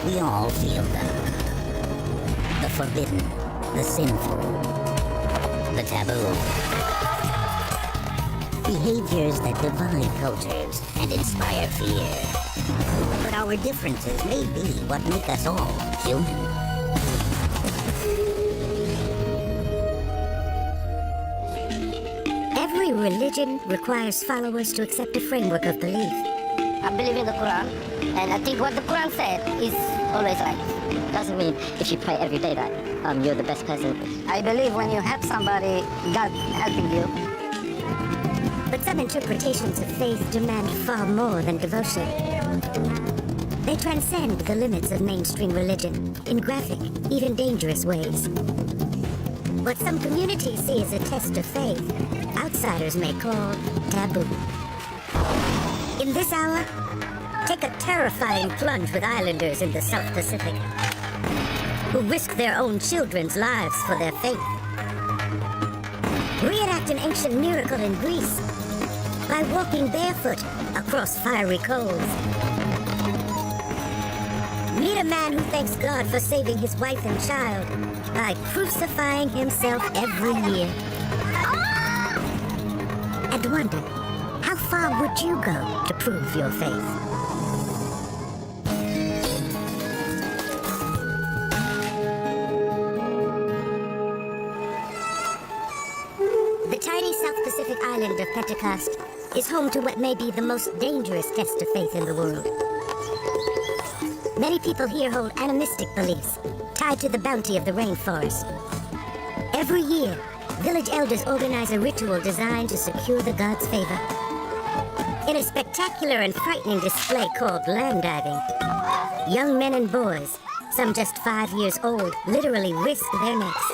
We all feel them. The forbidden, the sinful, the taboo. Behaviors that divide cultures and inspire fear. But our differences may be what make us all human. Every religion requires followers to accept a framework of belief. I believe in the Quran, and I think what the Quran said is always right. Doesn't mean if you pray every day that you're the best person. I believe when you help somebody, God helping you. But some interpretations of faith demand far more than devotion. They transcend the limits of mainstream religion in graphic, even dangerous ways. What some communities see as a test of faith, outsiders may call taboo. In this hour, take a terrifying plunge with islanders in the South Pacific who risk their own children's lives for their faith. Reenact an ancient miracle in Greece by walking barefoot across fiery coals. Meet a man who thanks God for saving his wife and child by crucifying himself every year. And wonder, how far would you go to prove your faith? The tiny South Pacific island of Pentecost is home to what may be the most dangerous test of faith in the world. Many people here hold animistic beliefs tied to the bounty of the rainforest. Every year, village elders organize a ritual designed to secure the gods' favor. In a spectacular and frightening display called land diving, young men and boys, some just 5 years old, literally risk their necks.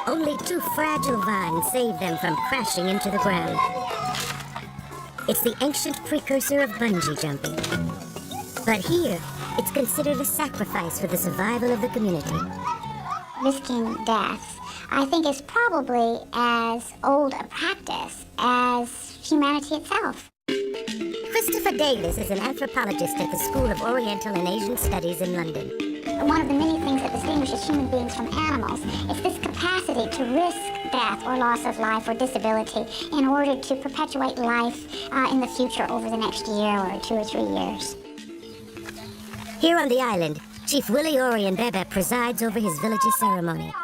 Only 2 fragile vines save them from crashing into the ground. It's the ancient precursor of bungee jumping. But here, it's considered a sacrifice for the survival of the community. Risking death, I think, is probably as old a practice as humanity itself. Christopher Davis is an anthropologist at the School of Oriental and Asian Studies in London. One of the many things that distinguishes human beings from animals is this capacity to risk death or loss of life or disability in order to perpetuate life in the future over the next year or 2 or 3 years. Here on the island, Chief Willie Orion Bebe presides over his village's ceremony.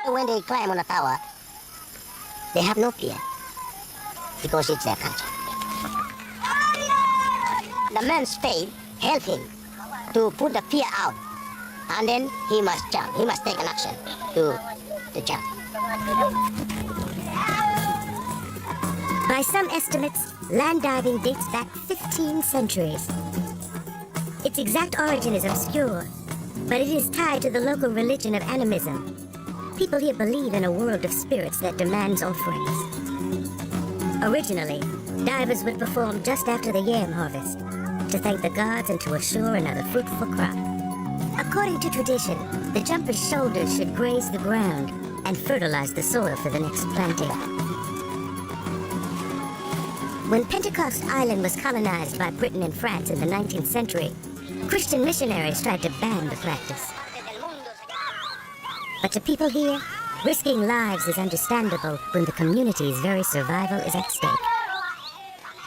When they climb on a tower, they have no fear because it's their culture. The man's faith helps him to put the fear out, and then he must jump. He must take an action to jump. By some estimates, land diving dates back 15 centuries. Its exact origin is obscure, but it is tied to the local religion of animism. People here believe in a world of spirits that demands offerings. Originally, divers would perform just after the yam harvest, to thank the gods and to assure another fruitful crop. According to tradition, the jumper's shoulders should graze the ground and fertilize the soil for the next planting. When Pentecost Island was colonized by Britain and France in the 19th century, Christian missionaries tried to ban the practice. But to people here, risking lives is understandable when the community's very survival is at stake.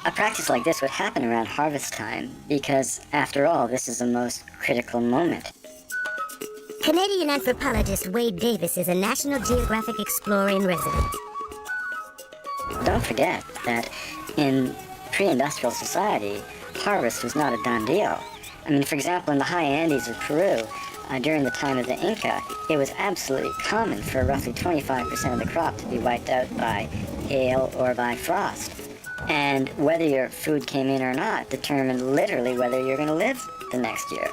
A practice like this would happen around harvest time because, after all, this is the most critical moment. Canadian anthropologist Wade Davis is a National Geographic explorer in residence. Don't forget that in pre-industrial society, harvest was not a done deal. I mean, for example, in the high Andes of Peru, during the time of the Inca, it was absolutely common for roughly 25% of the crop to be wiped out by hail or by frost. And whether your food came in or not determined literally whether you're going to live the next year.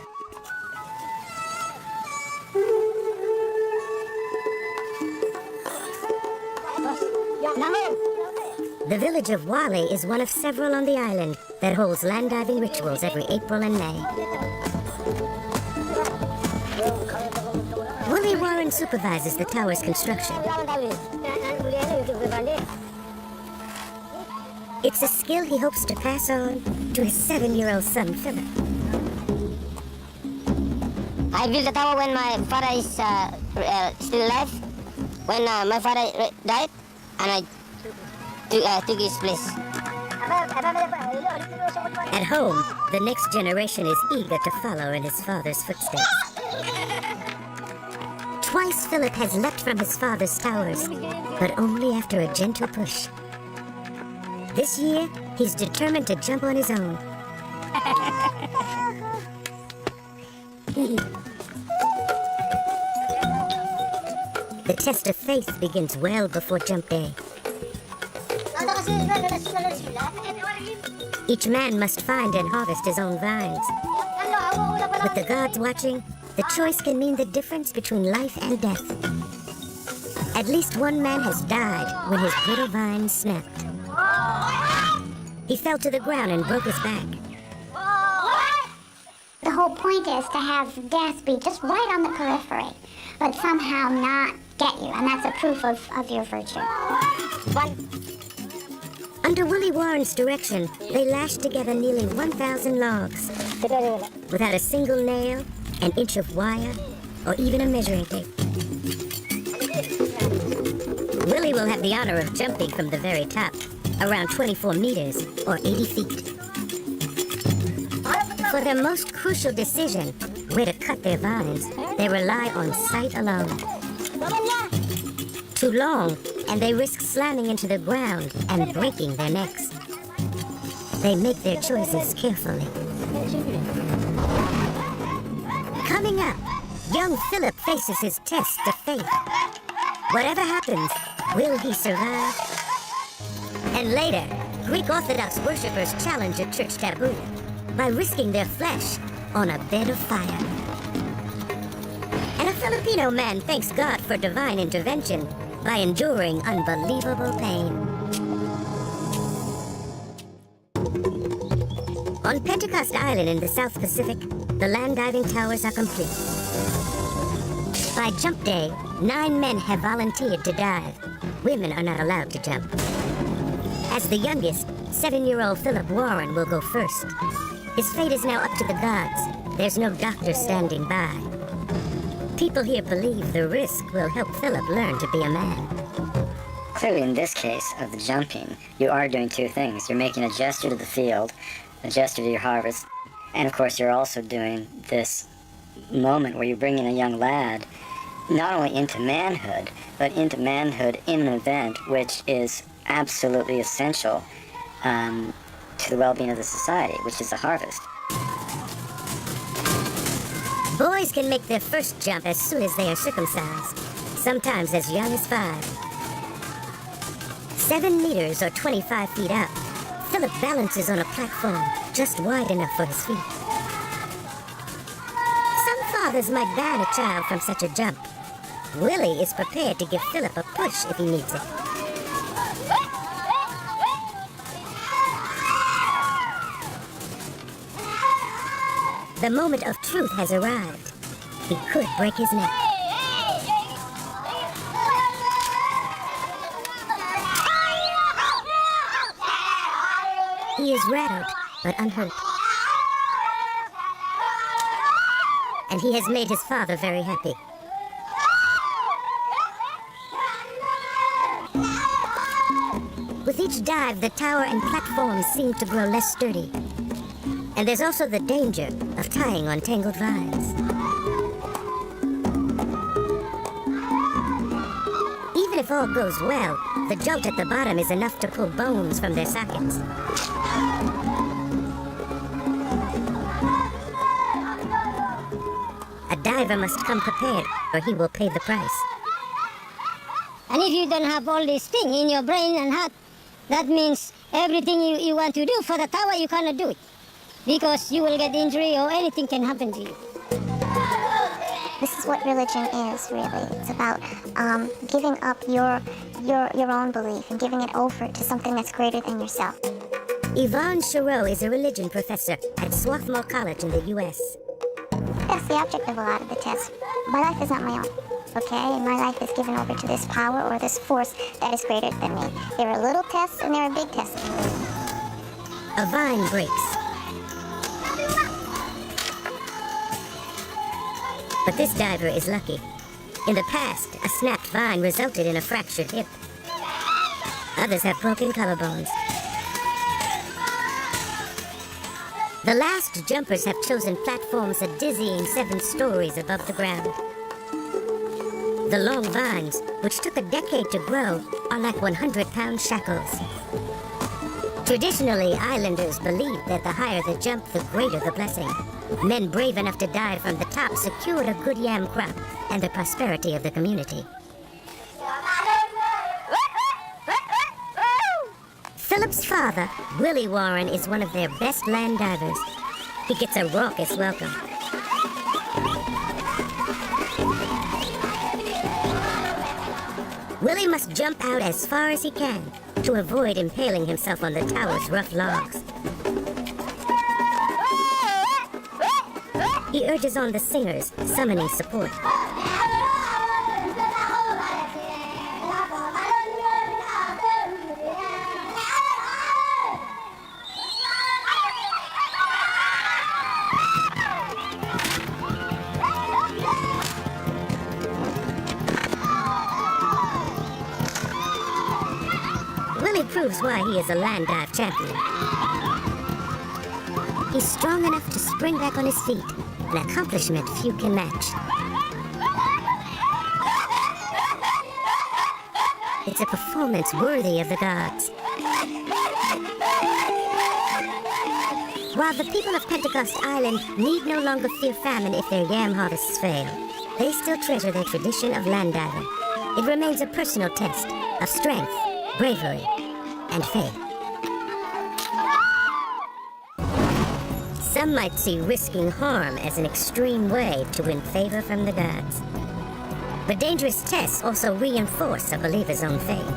The village of Wale is one of several on the island that holds land diving rituals every April and May. Willie Warren supervises the tower's construction. It's a skill he hopes to pass on to his 7-year-old son, Philip. I built the tower when my father is still alive. When my father died, and I took his place. At home, the next generation is eager to follow in his father's footsteps. Twice Philip has leapt from his father's towers, but only after a gentle push. This year, he's determined to jump on his own. The test of faith begins well before jump day. Each man must find and harvest his own vines. With the gods watching, the choice can mean the difference between life and death. At least one man has died when his brittle vines snapped. He fell to the ground and broke his back. The whole point is to have death be just right on the periphery, but somehow not get you, and that's a proof of your virtue. Under Willie Warren's direction, they lashed together nearly 1,000 logs, without a single nail, an inch of wire, or even a measuring tape. Willie will have the honor of jumping from the very top, around 24 meters, or 80 feet. For their most crucial decision, where to cut their vines, they rely on sight alone. Too long, and they risk slamming into the ground and breaking their necks. They make their choices carefully. Coming up, young Philip faces his test of faith. Whatever happens, will he survive? And later, Greek Orthodox worshippers challenge a church taboo by risking their flesh on a bed of fire. And a Filipino man thanks God for divine intervention by enduring unbelievable pain. On Pentecost Island in the South Pacific, the land diving towers are complete. By jump day, 9 men have volunteered to dive. Women are not allowed to jump. As the youngest, 7-year-old Philip Warren will go first. His fate is now up to the gods. There's no doctor standing by. People here believe the risk will help Philip learn to be a man. Clearly, in this case of the jumping, you are doing two things. You're making a gesture to the field, a gesture to your harvest, and of course you're also doing this moment where you're bringing a young lad not only into manhood, but into manhood in an event which is absolutely essential to the well-being of the society, which is the harvest. Boys can make their first jump as soon as they are circumcised, sometimes as young as 5. 7 meters or 25 feet up, Philip balances on a platform just wide enough for his feet. Some fathers might ban a child from such a jump. Willie is prepared to give Philip a push if he needs it. The moment of truth has arrived. He could break his neck. He is rattled, but unhurt. And he has made his father very happy. With each dive, the tower and platforms seem to grow less sturdy. And there's also the danger of tying on tangled vines. Even if all goes well, the jolt at the bottom is enough to pull bones from their sockets. A diver must come prepared, or he will pay the price. And if you don't have all this thing in your brain and heart, that means everything you want to do for the tower, you cannot do it. Because you will get injury or anything can happen to you. This is what religion is, really. It's about giving up your own belief and giving it over to something that's greater than yourself. Yvonne Chereau is a religion professor at Swarthmore College in the U.S. That's the object of a lot of the tests. My life is not my own, okay? And my life is given over to this power or this force that is greater than me. There are little tests and there are big tests. a vine breaks. But this diver is lucky. In the past, a snapped vine resulted in a fractured hip. Others have broken collarbones. The last jumpers have chosen platforms a dizzying 7 stories above the ground. The long vines, which took a decade to grow, are like 100-pound shackles. Traditionally, islanders believed that the higher the jump, the greater the blessing. Men brave enough to dive from the top secured a good yam crop and the prosperity of the community. Philip's father, Willie Warren, is one of their best land divers. He gets a raucous welcome. Willie must jump out as far as he can to avoid impaling himself on the tower's rough logs. He urges on the singers, summoning support. Willie proves why he is a land dive champion. He's strong enough to spring back on his feet, an accomplishment few can match. It's a performance worthy of the gods. While the people of Pentecost Island need no longer fear famine if their yam harvests fail, they still treasure their tradition of land diving. It remains a personal test of strength, bravery, and faith. Some might see risking harm as an extreme way to win favor from the gods. But dangerous tests also reinforce a believer's own faith.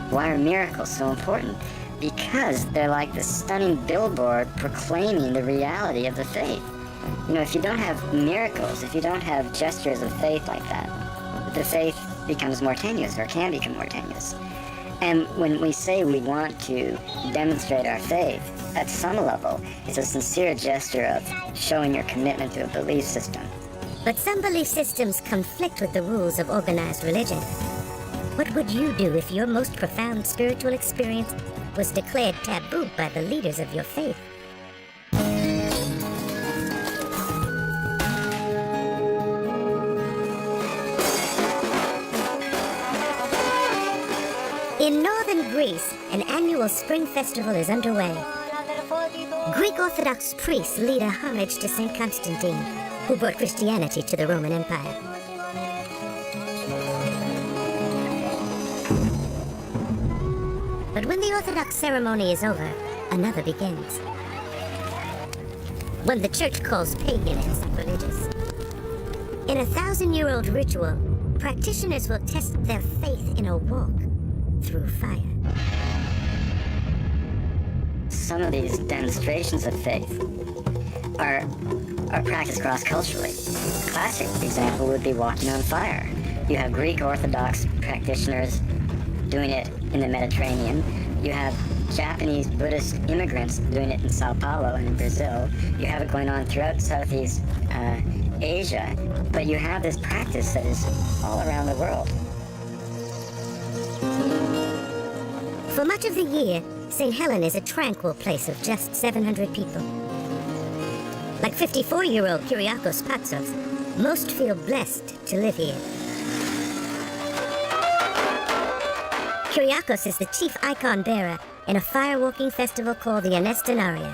Why are miracles so important? Because they're like the stunning billboard proclaiming the reality of the faith. You know, if you don't have miracles, if you don't have gestures of faith like that, the faith becomes more tenuous, or can become more tenuous. And when we say we want to demonstrate our faith, at some level, it's a sincere gesture of showing your commitment to a belief system. But some belief systems conflict with the rules of organized religion. What would you do if your most profound spiritual experience was declared taboo by the leaders of your faith? In northern Greece, an annual spring festival is underway. Greek Orthodox priests lead a homage to St. Constantine, who brought Christianity to the Roman Empire. But when the Orthodox ceremony is over, another begins. One the Church calls pagan and sacrilegious. In a 1,000-year-old ritual, practitioners will test their faith in a walk through fire. Some of these demonstrations of faith are practiced cross-culturally. A classic example would be walking on fire. You have Greek Orthodox practitioners doing it in the Mediterranean. You have Japanese Buddhist immigrants doing it in Sao Paulo and in Brazil. You have it going on throughout Southeast Asia. But you have this practice that is all around the world. For much of the year, St. Helen is a tranquil place of just 700 people. Like 54-year-old Kyriakos Patsos, most feel blessed to live here. Kyriakos is the chief icon bearer in a fire-walking festival called the Anastenaria.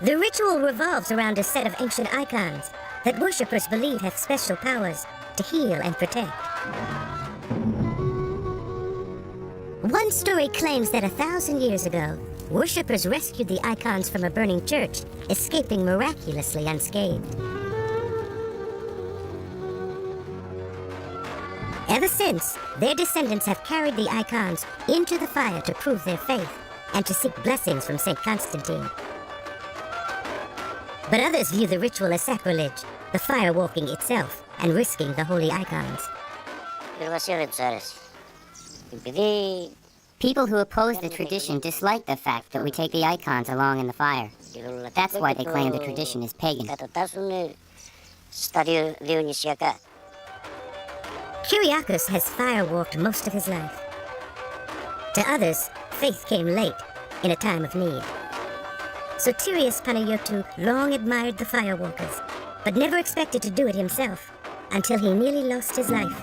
The ritual revolves around a set of ancient icons that worshippers believe have special powers to heal and protect. One story claims that 1,000 years ago, worshippers rescued the icons from a burning church, escaping miraculously unscathed. Ever since, their descendants have carried the icons into the fire to prove their faith and to seek blessings from St. Constantine. But others view the ritual as sacrilege, the fire walking itself and People who oppose the tradition dislike the fact that we take the icons along in the fire. That's why they claim the tradition is pagan. Kyriakos has firewalked most of his life. To others, faith came late, in a time of need. Sotirios Panayotou long admired the firewalkers, but never expected to do it himself, until he nearly lost his life.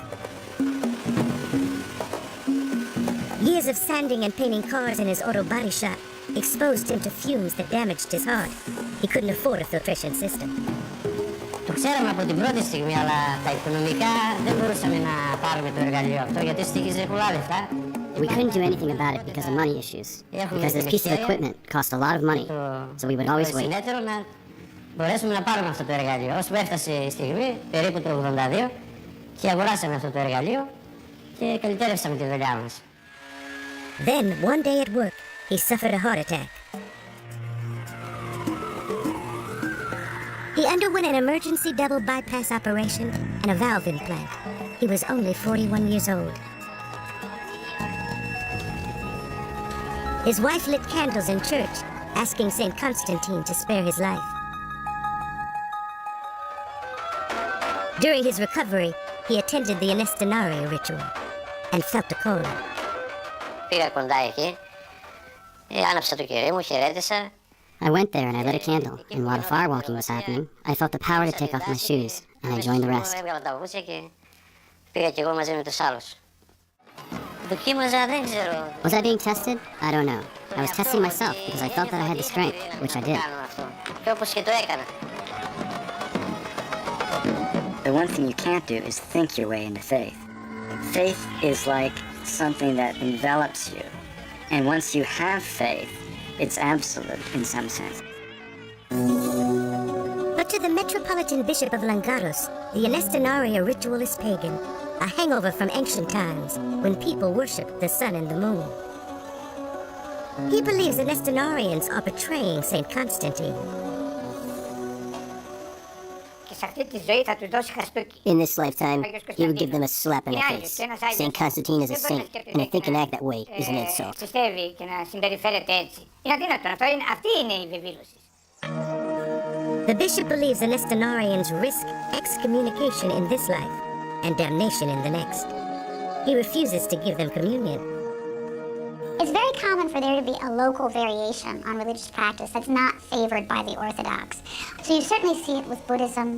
Years of sanding and painting cars in his auto body shop exposed him to fumes that damaged his heart. He couldn't afford a filtration system. Το ξέραμε από την πρώτη στιγμή, αλλά τα οικονομικά δεν μπορούσαμε να πάρουμε το εργαλείο αυτό, γιατί στοίχιζε πολλά λεφτά. We couldn't do anything about it because of money issues. Because this piece of equipment cost a lot of money, so we would always wait. Συνέτερο να μπορέσουμε να πάρουμε αυτό το εργαλείο. Ώσπου έφτασε η στιγμή, περίπου το 82, και αγοράσαμε αυτό το εργαλείο και καλυτέρευσαμε τη δουλειά μας. Then, one day at work, he suffered a heart attack. He underwent an emergency double bypass operation and a valve implant. He was only 41 years old. His wife lit candles in church, asking St. Constantine to spare his life. During his recovery, he attended the Anestenaria ritual and felt the Kole. Πήγα κοντά εκεί, άναψα το κερί μου, χαιρέτησα. I went there and I lit a candle, and while the firewalking was happening, I felt the power to take off my shoes, and I joined the rest. Έβγαλα τα παπούτσια και πήγα κι εγώ μαζί με τους άλλους. Δοκίμαζα, δεν ξέρω. Was I being tested? I don't know. I was testing myself because I felt that I had the strength, which I did. Και όπως και το έκανα. The one thing you can't do is think your way into faith. Faith is like something that envelops you. And once you have faith, it's absolute in some sense. But to the Metropolitan Bishop of Langaros, the Anestenaria ritual is pagan, a hangover from ancient times when people worshipped the sun and the moon. He believes Anestenarians are betraying St. Constantine. In this lifetime, he would give them a slap in the face. St. Constantine is a saint, and if they can act that way is an insult. The bishop believes Anestenarians risk excommunication in this life and damnation in the next. He refuses to give them communion. It's very common for there to be a local variation on religious practice that's not favored by the Orthodox. So you certainly see it with Buddhism,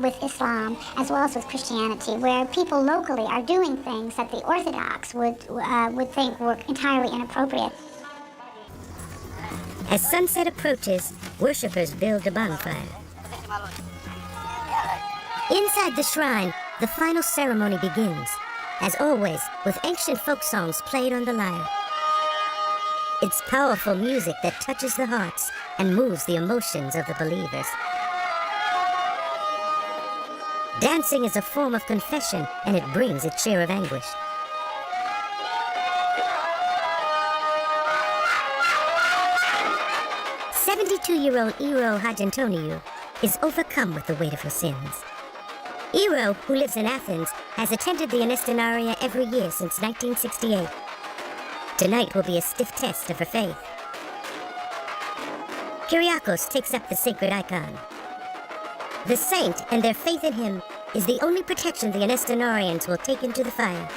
with Islam, as well as with Christianity, where people locally are doing things that the Orthodox would think were entirely inappropriate. As sunset approaches, worshippers build a bonfire. Inside the shrine, the final ceremony begins, as always, with ancient folk songs played on the lyre. It's powerful music that touches the hearts and moves the emotions of the believers. Dancing is a form of confession, and it brings its share of anguish. "72-year-old Iro Hagantoniou is overcome with the weight of her sins. Iro, who lives in Athens, has attended the Anestenaria every year since 1968. Tonight will be a stiff test of her faith. Kyriakos takes up the sacred icon. The saint and their faith in him is the only protection the Anestenarians will take into the fire.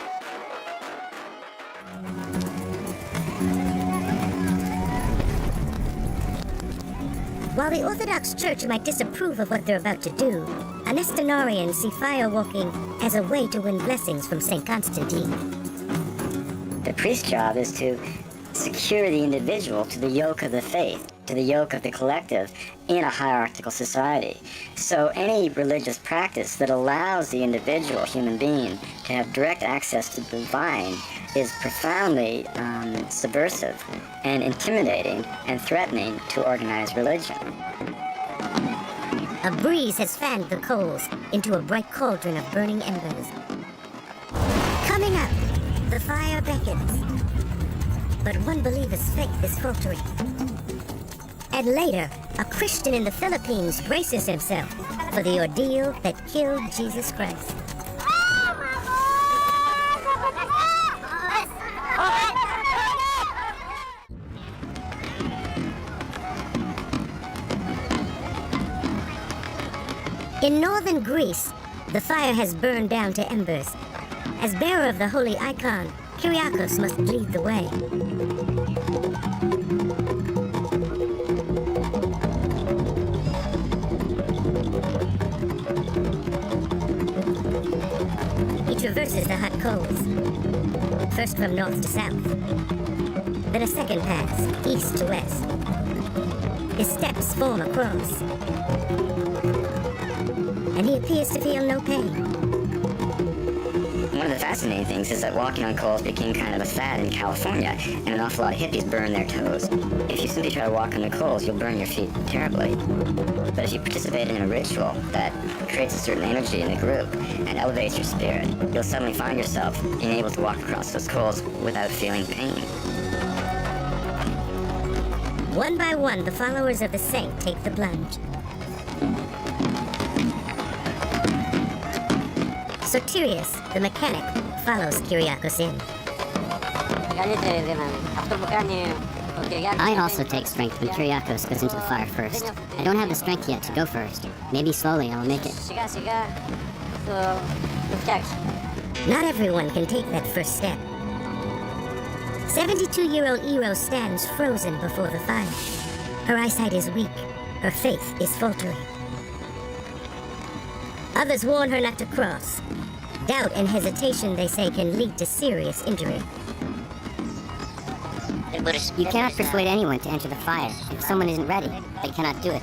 While the Orthodox Church might disapprove of what they're about to do, Anestenarians see firewalking as a way to win blessings from St. Constantine. The priest's job is to secure the individual to the yoke of the faith, to the yoke of the collective in a hierarchical society. So any religious practice that allows the individual human being to have direct access to the divine is profoundly subversive and intimidating and threatening to organized religion. A breeze has fanned the coals into a bright cauldron of burning embers. Coming up, the fire beckons, but one believer's faith is faltering. And later, a Christian in the Philippines braces himself for the ordeal that killed Jesus Christ. In northern Greece, the fire has burned down to embers. As bearer of the holy icon, Kyriakos must lead the way. He traverses the hot coals, first from north to south, then a second pass, east to west. His steps form a cross, and he appears to feel no pain. One of the fascinating things is that walking on coals became kind of a fad in California, and an awful lot of hippies burn their toes. If you simply try to walk on the coals, you'll burn your feet terribly. But if you participate in a ritual that creates a certain energy in the group and elevates your spirit, you'll suddenly find yourself being able to walk across those coals without feeling pain. One by one, the followers of the saint take the plunge. Soterius, the mechanic, follows Kyriakos in. I also take strength when Kyriakos goes into the fire first. I don't have the strength yet to go first. Maybe slowly I'll make it. Not everyone can take that first step. 72-year-old Ero stands frozen before the fire. Her eyesight is weak. Her faith is faltering. Others warn her not to cross. Doubt and hesitation, they say, can lead to serious injury. You cannot persuade anyone to enter the fire. If someone isn't ready, they cannot do it.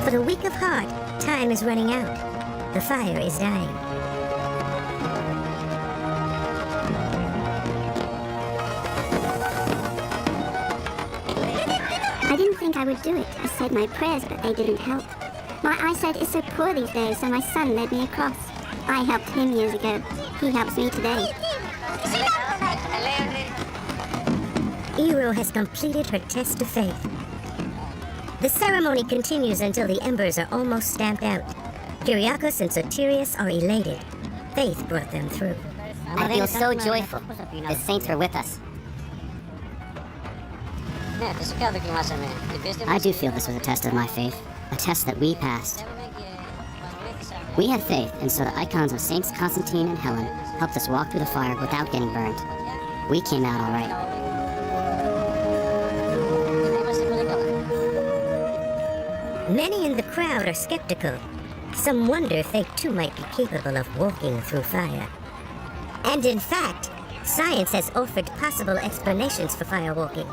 For the weak of heart, time is running out. The fire is dying. I didn't think I would do it. I said my prayers, but they didn't help. My eyesight is so poor these days, so my son led me across. I helped him years ago. He helps me today. Ero has completed her test of faith. The ceremony continues until the embers are almost stamped out. Kyriakos and Soterius are elated. Faith brought them through. I feel so joyful. The saints are with us. I do feel this was a test of my faith, a test that we passed. We had faith, and so the icons of Saints Constantine and Helen helped us walk through the fire without getting burned. We came out all right. Many in the crowd are skeptical. Some wonder if they too might be capable of walking through fire. And in fact, science has offered possible explanations for fire walking.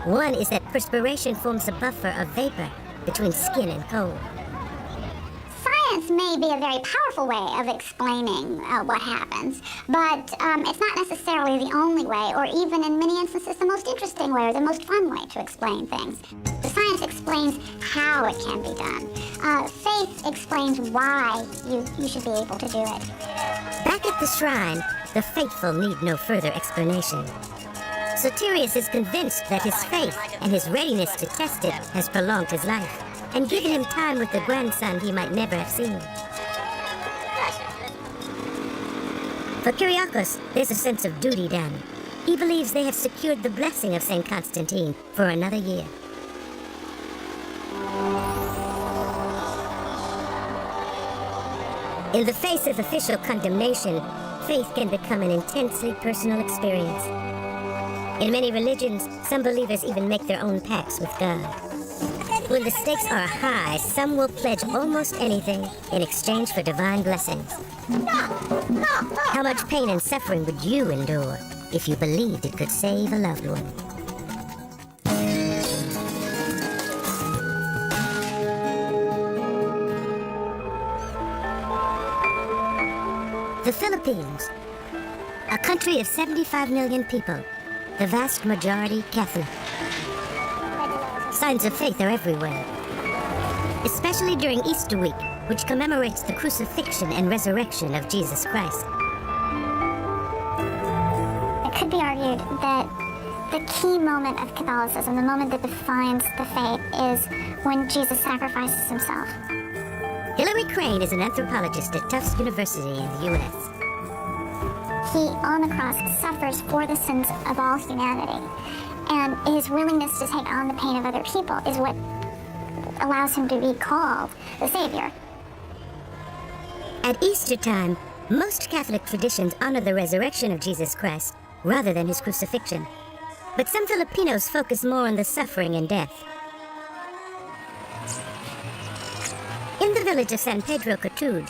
One is that perspiration forms a buffer of vapor between skin and coal. Science may be a very powerful way of explaining what happens, but it's not necessarily the only way, or even in many instances the most interesting way or the most fun way to explain things. The science explains how it can be done. Faith explains why you should be able to do it. Back at the shrine, the faithful need no further explanation. Soterius is convinced that his faith and his readiness to test it has prolonged his life and given him time with the grandson he might never have seen. For Kyriakos, there's a sense of duty done. He believes they have secured the blessing of St. Constantine for another year. In the face of official condemnation, faith can become an intensely personal experience. In many religions, some believers even make their own pacts with God. When the stakes are high, some will pledge almost anything in exchange for divine blessings. How much pain and suffering would you endure if you believed it could save a loved one? The Philippines, a country of 75 million people, the vast majority Catholic. Signs of faith are everywhere, especially during Easter week, which commemorates the crucifixion and resurrection of Jesus Christ. It could be argued that the key moment of Catholicism, the moment that defines the faith, is when Jesus sacrifices himself. Hilary Crane is an anthropologist at Tufts University in the U.S. He, on the cross, suffers for the sins of all humanity. And his willingness to take on the pain of other people is what allows him to be called the Savior. At Easter time, most Catholic traditions honor the resurrection of Jesus Christ rather than his crucifixion. But some Filipinos focus more on the suffering and death. In the village of San Pedro Catud,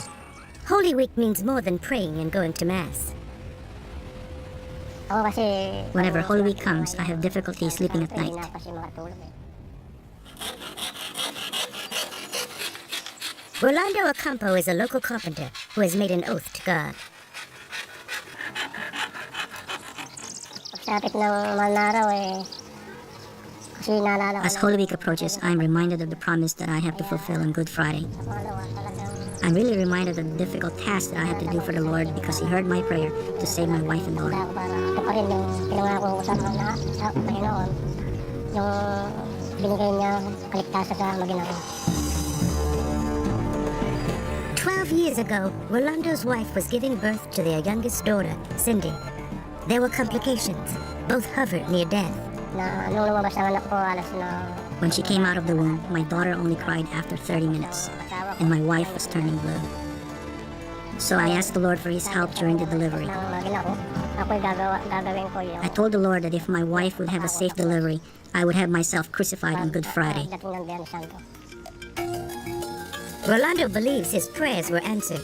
Holy Week means more than praying and going to Mass. Whenever Holy Week comes, I have difficulty sleeping at night. Rolando Ocampo is a local carpenter who has made an oath to God. As Holy Week approaches, I am reminded of the promise that I have to fulfill on Good Friday. I'm really reminded of the difficult task that I had to do for the Lord because He heard my prayer to save my wife and daughter. 12 years ago, Rolando's wife was giving birth to their youngest daughter, Cindy. There were complications. Both hovered near death. When she came out of the womb, my daughter only cried after 30 minutes, and my wife was turning blue. So I asked the Lord for His help during the delivery. I told the Lord that if my wife would have a safe delivery, I would have myself crucified on Good Friday. Rolando believes his prayers were answered.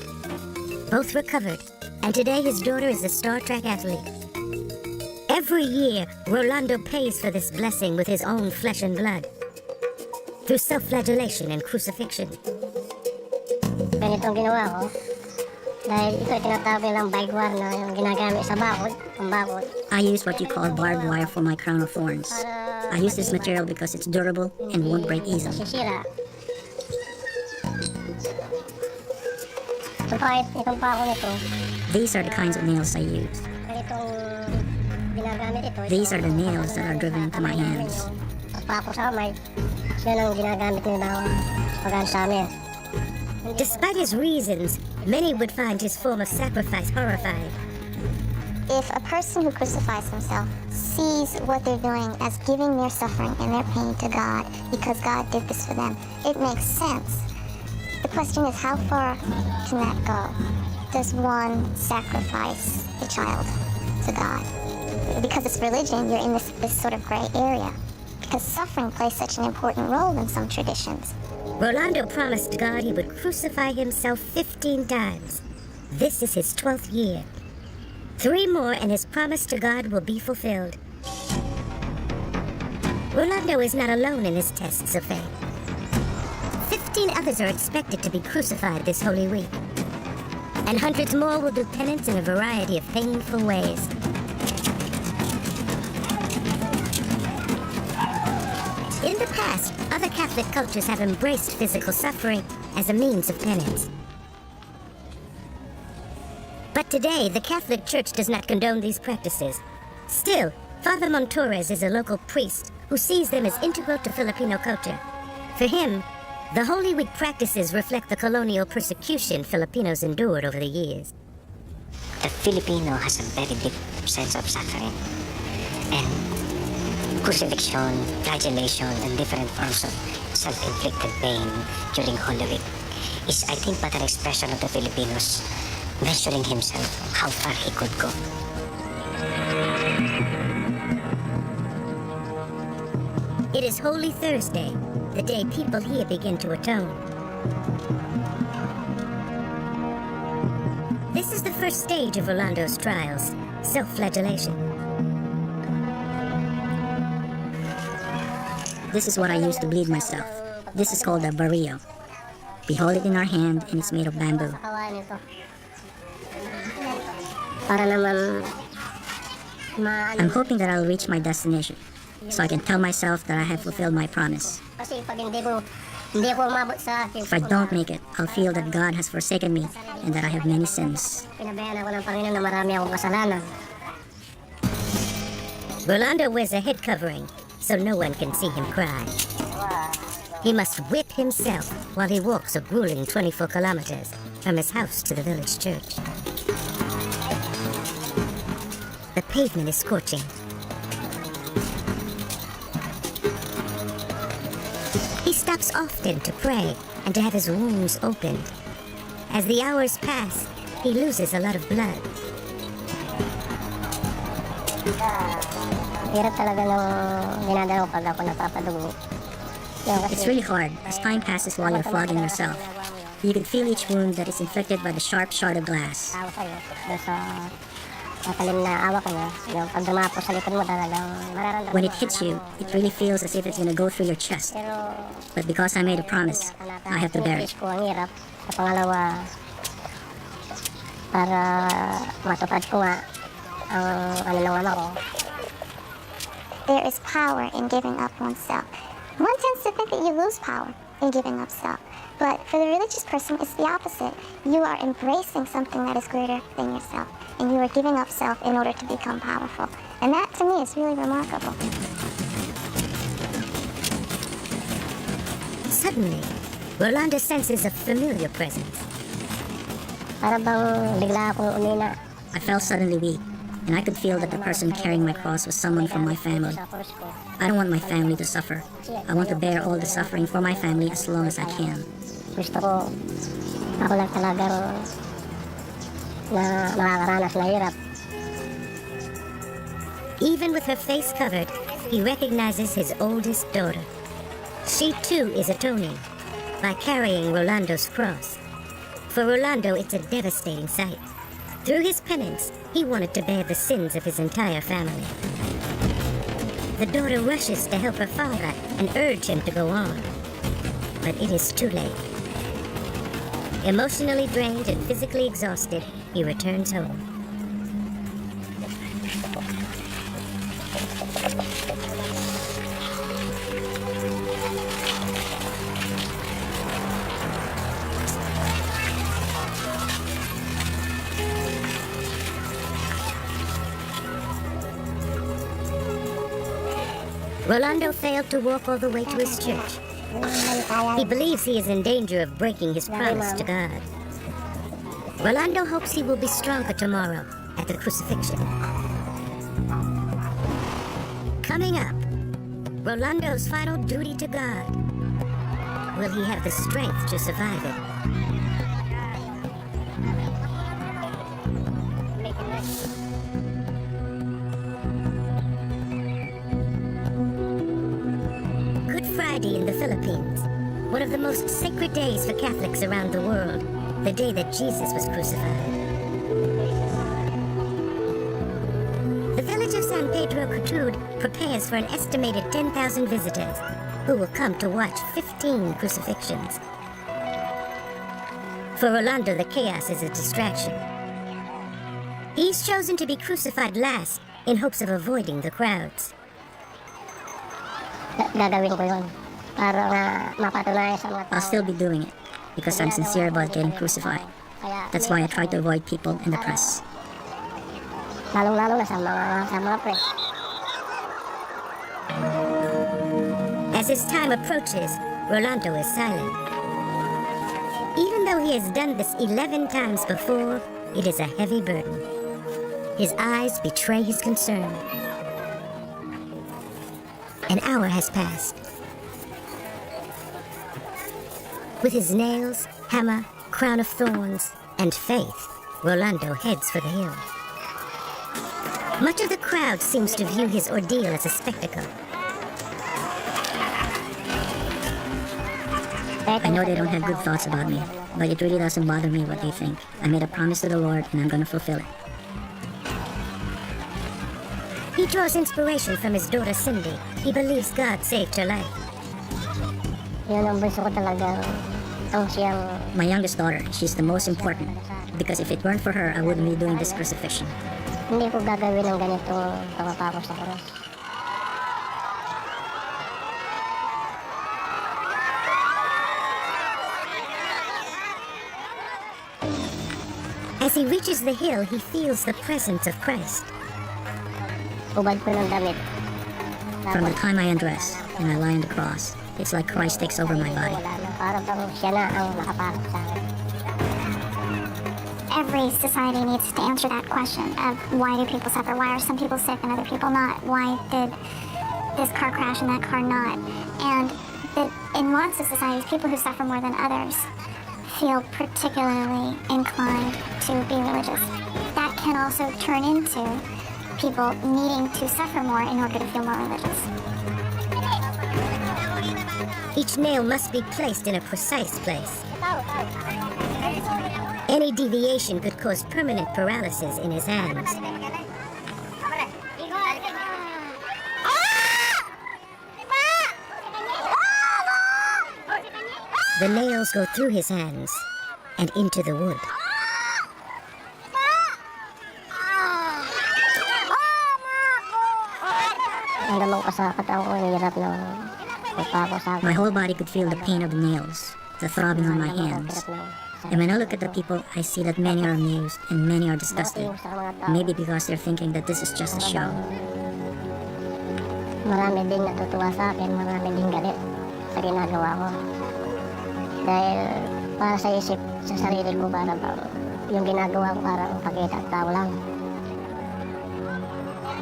Both recovered, and today his daughter is a Star Trek athlete. Every year, Rolando pays for this blessing with his own flesh and blood, through self-flagellation and crucifixion. I use what you call barbed wire for my crown of thorns. I use this material because it's durable and won't break easily. These are the kinds of nails I use. These are the nails that are driven into my hands. Despite his reasons, many would find his form of sacrifice horrifying. If a person who crucifies himself sees what they're doing as giving their suffering and their pain to God because God did this for them, it makes sense. The question is, how far can that go? Does one sacrifice the child to God? Because it's religion, you're in this sort of gray area. Because suffering plays such an important role in some traditions. Rolando promised God he would crucify himself 15 times. This is his 12th year. 3 more and his promise to God will be fulfilled. Rolando is not alone in his tests of faith. 15 others are expected to be crucified this Holy Week. And hundreds more will do penance in a variety of painful ways. In the past, other Catholic cultures have embraced physical suffering as a means of penance. But today, the Catholic Church does not condone these practices. Still, Father Montores is a local priest who sees them as integral to Filipino culture. For him, the Holy Week practices reflect the colonial persecution Filipinos endured over the years. The Filipino has a very deep sense of suffering. And crucifixion, flagellation, and different forms of self-inflicted pain during Holy Week is, I think, but an expression of the Filipinos measuring himself how far he could go. It is Holy Thursday, the day people here begin to atone. This is the first stage of Rolando's trials, self-flagellation. This is what I use to bleed myself. This is called a barrio. We hold it in our hand and it's made of bamboo. I'm hoping that I'll reach my destination, so I can tell myself that I have fulfilled my promise. If I don't make it, I'll feel that God has forsaken me and that I have many sins. Rolando wears a head covering, so no one can see him cry. He must whip himself while he walks a grueling 24 kilometers from his house to the village church. The pavement is scorching. He stops often to pray and to have his wounds opened. As the hours pass, he loses a lot of blood. Hirap talaga nung dinadala ko pag ako napapadugo. It's really hard as time passes while you're flogging yourself. You can feel each wound that is inflicted by the sharp shard of glass. Tao sa'yo, doon sa matalim na awa ko niya, yung pag dumapo sa likod mo talagang mararamdaman. When it hits you, it really feels as if it's gonna go through your chest. Pero But because I made a promise, I have to bear it. ko ang hirap. Sa pangalawa, para matupad ko nga ang ng ama ko. There is power in giving up oneself. One tends to think that you lose power in giving up self. But for the religious person, it's the opposite. You are embracing something that is greater than yourself. And you are giving up self in order to become powerful. And that, to me, is really remarkable. Suddenly, Rolando senses a familiar presence. Para bang bigla akong umina. I felt suddenly weak, and I could feel that the person carrying my cross was someone from my family. I don't want my family to suffer. I want to bear all the suffering for my family as long as I can. Gusto ko, ako lang talagang na makakaranas na hirap. Even with her face covered, he recognizes his oldest daughter. She too is atoning by carrying Rolando's cross. For Rolando, it's a devastating sight. Through his penance, he wanted to bear the sins of his entire family. The daughter rushes to help her father and urge him to go on. But it is too late. Emotionally drained and physically exhausted, he returns home. Rolando failed to walk all the way to his church. He believes he is in danger of breaking his promise to God. Rolando hopes he will be stronger tomorrow at the crucifixion. Coming up, Rolando's final duty to God. Will he have the strength to survive it? In the Philippines, one of the most sacred days for Catholics around the world, the day that Jesus was crucified. The village of San Pedro Cutud prepares for an estimated 10,000 visitors who will come to watch 15 crucifixions. For Rolando, the chaos is a distraction. He's chosen to be crucified last in hopes of avoiding the crowds. Gagawin ko yun. Para mapatunayan sa mga tao. I'll still be doing it because I'm sincere about getting crucified. That's why I try to avoid people in the press. Lalong-lalo na sa mga press. As his time approaches, Rolando is silent. Even though he has done this 11 times before, it is a heavy burden. His eyes betray his concern. An hour has passed. With his nails, hammer, crown of thorns, and faith, Rolando heads for the hill. Much of the crowd seems to view his ordeal as a spectacle. I know they don't have good thoughts about me, but it really doesn't bother me what they think. I made a promise to the Lord and I'm gonna fulfill it. He draws inspiration from his daughter Cindy. He believes God saved her life. Yun ang gusto ko talagang ang siyang... My youngest daughter, she's the most important. Because if it weren't for her, I wouldn't be doing this crucifixion. Hindi ko gagawin ng ganitong pagpapako sa cross. As he reaches the hill, he feels the presence of Christ. Ubad ko ng damit. From the time I undress and I lie on the cross, it's like Christ takes over my body. Para bang siya na ang nakapasok sa akin. Every society needs to answer that question of why do people suffer? Why are some people sick and other people not? Why did this car crash and that car not? And that in lots of societies, people who suffer more than others feel particularly inclined to be religious. That can also turn into people needing to suffer more in order to feel more religious. Each nail must be placed in a precise place. Any deviation could cause permanent paralysis in his hands. The nails go through his hands and into the wood. My whole body could feel the pain of the nails, the throbbing on my hands. And when I look at the people, I see that many are amused and many are disgusted. Maybe because they're thinking that this is just a show. Marami din natutuwa sa akin, marami din galit sa ginagawa ko. Dahil para sa isip, sa sarili ko, para yung ginagawa ko parang pakita at tao lang.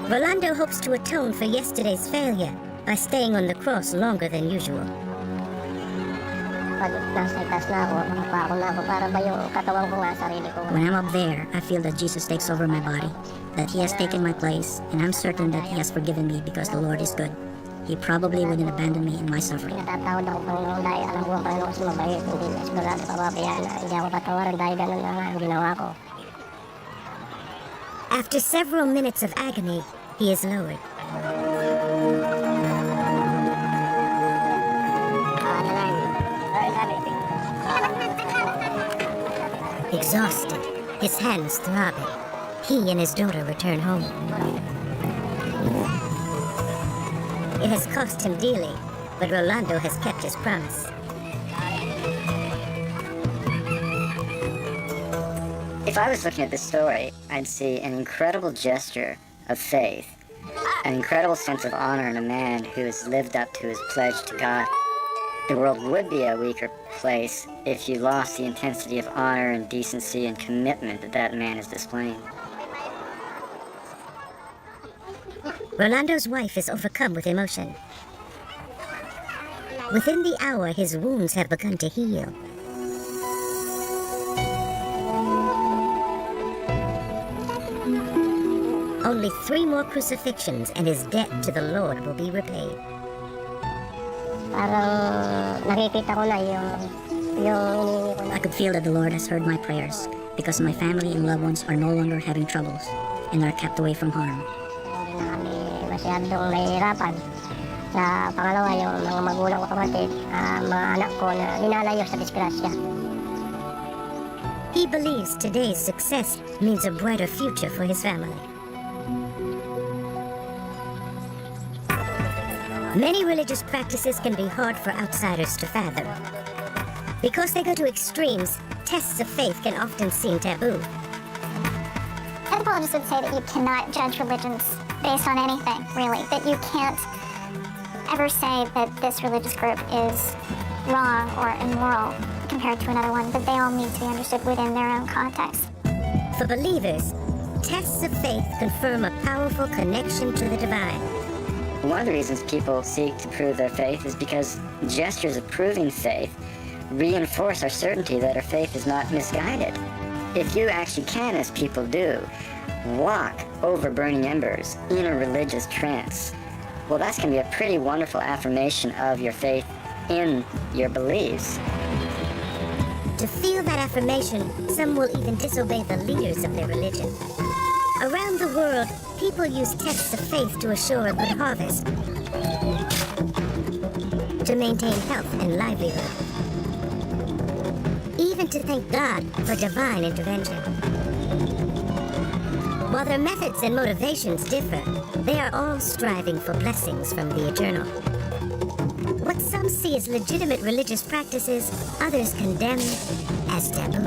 Rolando hopes to atone for yesterday's failure by staying on the cross longer than usual. Pag nasa itas na ako, nakapako na ako, para ba yung katawan ko nga, sarili ko. When I'm up there, I feel that Jesus takes over my body, that he has taken my place, and I'm certain that he has forgiven me because the Lord is good. He probably wouldn't abandon me in my suffering. Natatawad ako, Panginoon, dahil alam ko ang Panginoon kasi mabait. Hindi sigurado pababayaan na hindi ako patawaran dahil ganun na nga ang ginawa ko. After several minutes of agony, he is lowered. Exhausted, his hands throbbing, he and his daughter return home. It has cost him dearly, but Rolando has kept his promise. If I was looking at this story, I'd see an incredible gesture of faith, an incredible sense of honor in a man who has lived up to his pledge to God. The world would be a weaker place if you lost the intensity of honor and decency and commitment that that man is displaying. Rolando's wife is overcome with emotion. Within the hour, his wounds have begun to heal. Only 3 more crucifixions and his debt to the Lord will be repaid. Parang nakikita ko na yung iniingi ko na. I could feel that the Lord has heard my prayers because my family and loved ones are no longer having troubles and are kept away from harm. Hindi na kami masyadong nahihirapan. Sa pangalawa, yung mga magulang ko kapatid, mga anak ko na ninalayo sa disgrasya. He believes today's success means a brighter future for his family. Many religious practices can be hard for outsiders to fathom. Because they go to extremes, tests of faith can often seem taboo. Anthropologists would say that you cannot judge religions based on anything, really. That you can't ever say that this religious group is wrong or immoral compared to another one, that they all need to be understood within their own context. For believers, tests of faith confirm a powerful connection to the divine. One of the reasons people seek to prove their faith is because gestures of proving faith reinforce our certainty that our faith is not misguided. If you actually can, as people do, walk over burning embers in a religious trance, well, that's going to be a pretty wonderful affirmation of your faith in your beliefs. To feel that affirmation, some will even disobey the leaders of their religion. Around the world, people use tests of faith to assure a good harvest, to maintain health and livelihood, even to thank God for divine intervention. While their methods and motivations differ, they are all striving for blessings from the eternal. What some see as legitimate religious practices, others condemn as taboo.